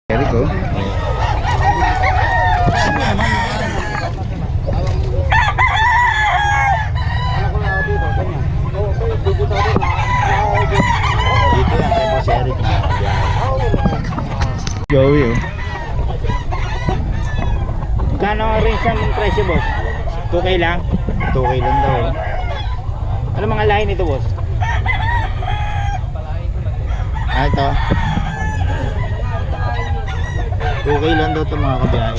Eric, oh. Dito yan kay Boss Eric na Joey, oh. Kano ang range ng presyo, boss? 2K lang? 2K lang daw, oh. Ano mga lahi nito, boss? Ito 2K lang daw ito mga kabiyahe.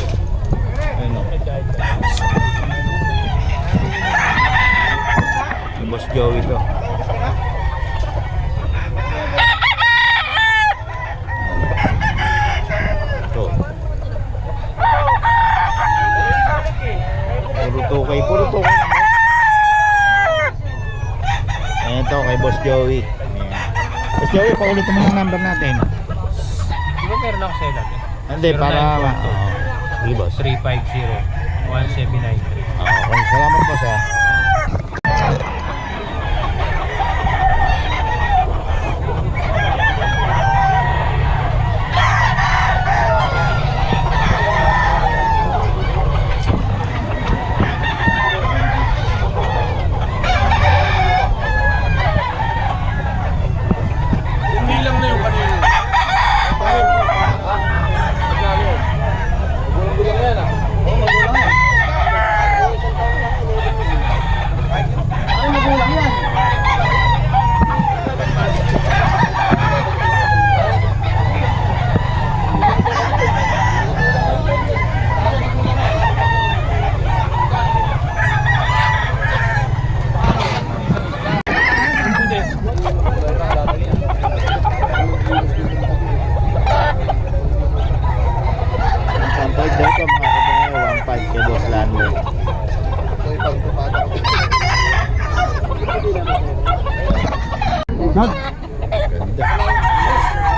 Ayun, oh. Yung Boss Joey to. Puro 2K naman. Ayan to kay Boss Joey. Ayan. Boss Joey, paulitin mo ng number natin. Di ba meron ako sa'yo dati? Hindi, para sige boss. 350-1793. Okay, salamat boss ha.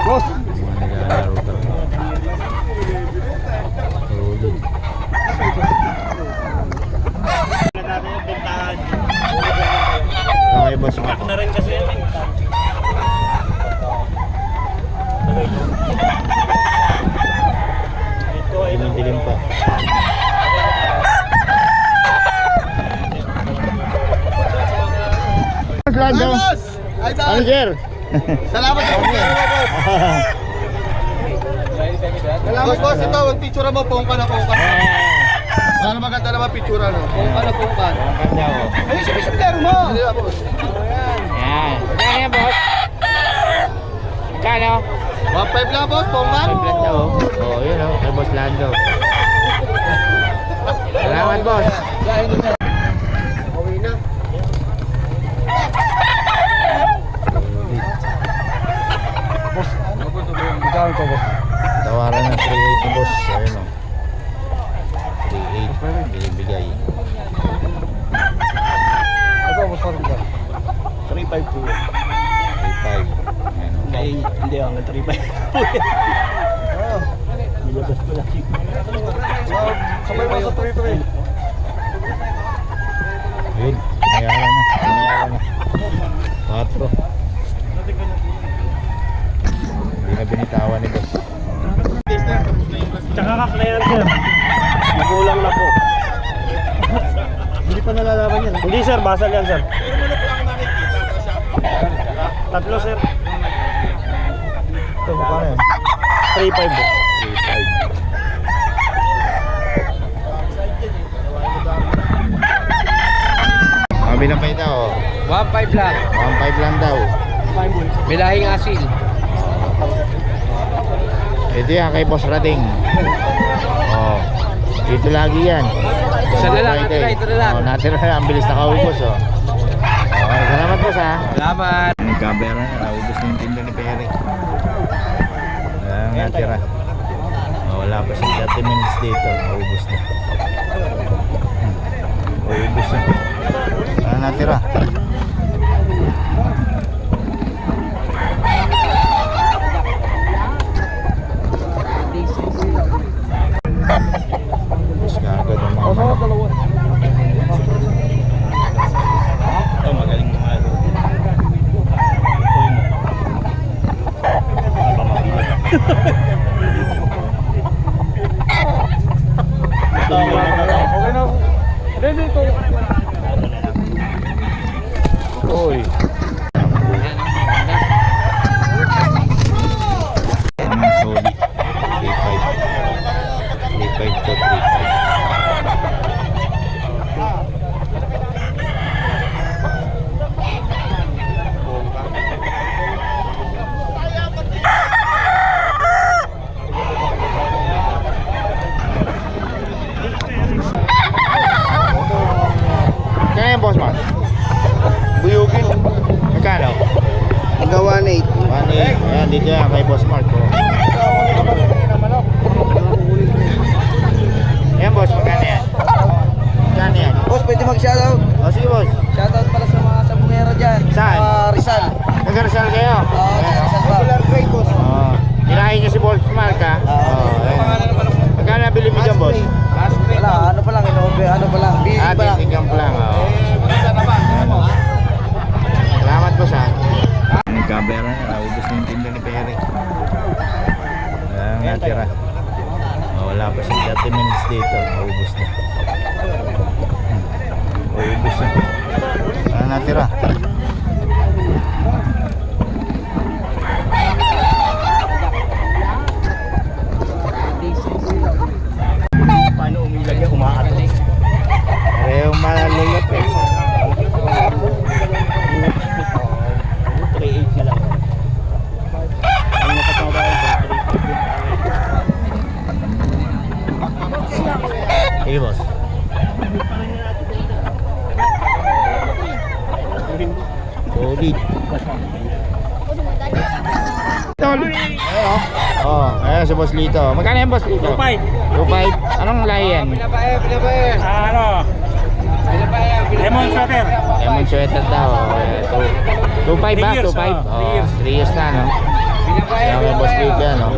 Boss. Okay, boss. Ako na rin kasi yan. Ito ay dilim pa. Lando. Ano sir? Salamat sa pagkakas. Salamat boss, ito mag-picture mo, pungka na pungka. Ano maganda naman picture no? Pungka na pungka. Pungka daw. Ayun si Bishop mo. Hindi na boss. yan. Kano yan, boss? Kano? 1.5 lang boss, pungka. 5 lang daw. Oh, yun oh, kay Boss Lando. Salamat boss. Uwi na. Magkano to boss? Tawaran ng 380 boss. Ayun o. 380 binibigay. Ito boss, parang ka. 3.5 po. 3.5. Ayun o. Hindi ako ng 3.5 po yan. Nilabas ko lang. Sabay mo sa 3-3. Ayun. Pinayaran na. Pinayaran na. 4. Hindi na binitawan ni boss. Tsaka kaklayan, sir. Magulang na po. Hindi pa nalalaman yan. Hindi, sir. Basal yan, sir. Tatlo, sir. Ito, magkano yan? 3.5 po. 3.5. Kabilang pa ito o. 1.5 lang. 1.5 lang daw. May lahing asil. Ito yan kay Boss Rading. Oh. Dito lagi yan. Isa na lang, ito na lang. Oh, natira na. Ang bilis nakaubos oh. Okay, salamat boss ha. Salamat. Nagkabera na. Naubos na yung tinda ni Perry. Wala nang natira. Oh, wala pa siya 30 minutes dito. Naubos na. Naubos na. Wala natira. Mas kagad ang mga manok. Ito, magaling mo nga. Ito mo. natira. Wala pa siyang 30 minutes dito. Naubos na. Naubos na. Ano natira? Paano umilag yan? Umaatot. Parehong malulot eh. 3.8 na lang. Ang nakatama ba yung 3.8? Sige boss. Solid. Oh, ayan si Boss Lito. Magkano yan Boss Lito? 2.5. 2.5. Anong lahi yan? Ano? Lemon sweater. Lemon sweater daw. 2.5 ba? 3 years, 2.5? oh, 3 years. 3 years na, no? Ayan may Boss Lito yan, no?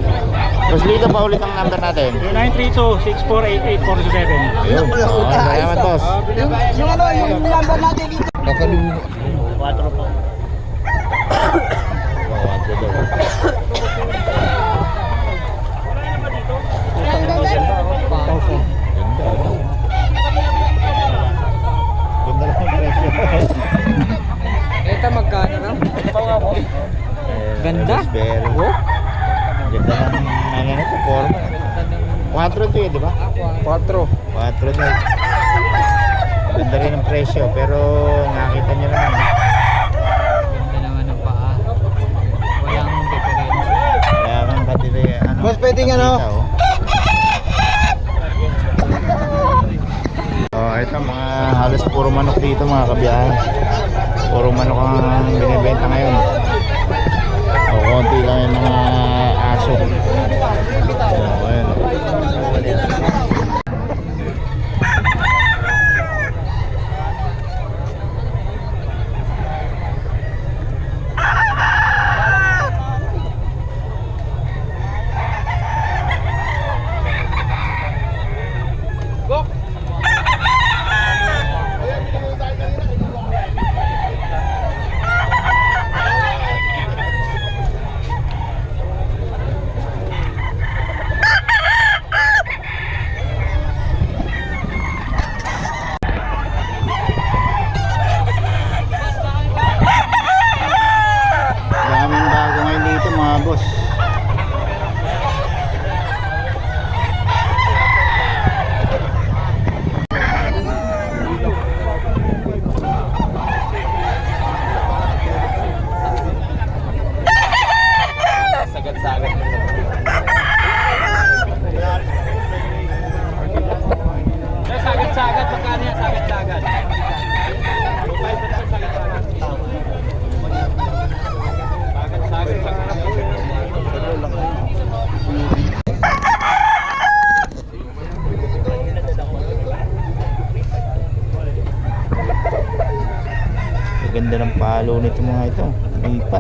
Boss Lito, pa ulit ang number natin. 0932-6488-427. Ayun. Okay, salamat boss. Yung ano, yung number natin dito. Nakalubo. 4 po. Bawat ko daw. Ganda, no? Ganda lang ang presyo. Ito magkano na? Ganda? Raspberry. Ganda ng ano nito, forma. 4 to yun, di ba? 4. 4 daw. Ganda rin ang presyo, pero nakita nyo naman. Ganda naman ang paa. Walang diferensya. Kaya kang katili, ano? Boss, pwedeng ano? nakita, oh. Oh, ito mga halos puro manok dito mga kabiyahe. Puro manok ang binibenta ngayon. O konti lang yung mga aso. Oh, ayan. Daming bago ngayon dito mga boss. Sagat-sagat, magkano yan? Sagat-sagat. Ganda ng palo nito mga ito. A5.